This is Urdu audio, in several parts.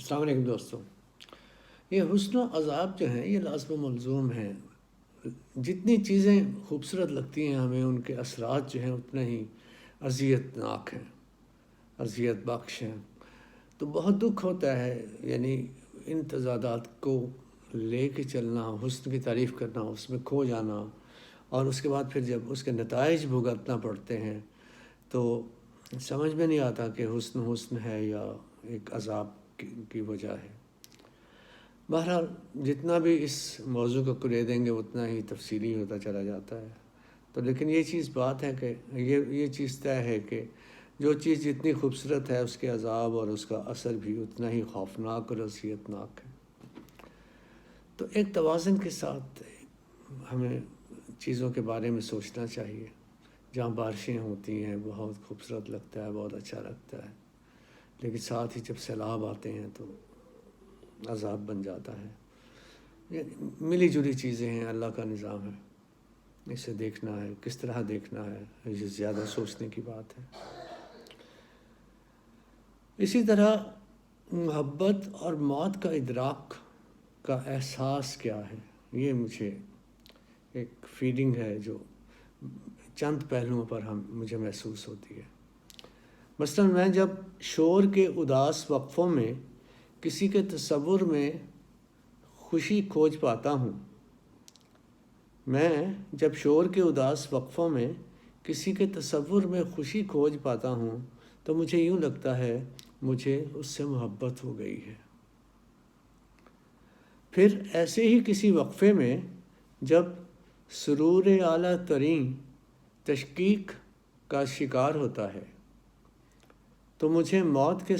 السلام علیکم دوستوں. یہ حسن و عذاب جو ہیں یہ لازم و ملزوم ہیں. جتنی چیزیں خوبصورت لگتی ہیں ہمیں ان کے اثرات جو ہیں اتنا ہی اذیت ناک ہیں، اذیت بخش ہیں. تو بہت دکھ ہوتا ہے، یعنی ان تضادات کو لے کے چلنا، حسن کی تعریف کرنا، اس میں کھو جانا، اور اس کے بعد پھر جب اس کے نتائج بھگتنا پڑتے ہیں تو سمجھ میں نہیں آتا کہ حسن ہے یا ایک عذاب کی وجہ ہے. بہرحال جتنا بھی اس موضوع کو کریدیں گے اتنا ہی تفصیلی ہوتا چلا جاتا ہے. تو لیکن یہ چیز بات ہے کہ یہ چیز طے ہے کہ جو چیز جتنی خوبصورت ہے اس کے عذاب اور اس کا اثر بھی اتنا ہی خوفناک اور اذیتناک ہے. تو ایک توازن کے ساتھ ہمیں چیزوں کے بارے میں سوچنا چاہیے. جہاں بارشیں ہوتی ہیں بہت خوبصورت لگتا ہے، بہت اچھا لگتا ہے، لیکن ساتھ ہی جب سیلاب آتے ہیں تو عذاب بن جاتا ہے. یعنی ملی جلی چیزیں ہیں، اللہ کا نظام ہے، اسے دیکھنا ہے، کس طرح دیکھنا ہے، یہ زیادہ سوچنے کی بات ہے. اسی طرح محبت اور موت کا ادراک کا احساس کیا ہے، یہ مجھے ایک فیلنگ ہے جو چند پہلوؤں پر مجھے محسوس ہوتی ہے. مثلاً میں جب شور کے اداس وقفوں میں کسی کے تصور میں خوشی کھوج پاتا ہوں، کسی کے تصور میں خوشی کھوج پاتا ہوں تو مجھے یوں لگتا ہے مجھے اس سے محبت ہو گئی ہے. پھر ایسے ہی کسی وقفے میں جب سرور اعلیٰ ترین تشکیک کا شکار ہوتا ہے تو مجھے موت کے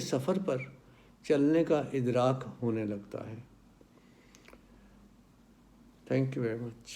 سفر پر چلنے کا ادراک ہونے لگتا ہے. Thank you very much.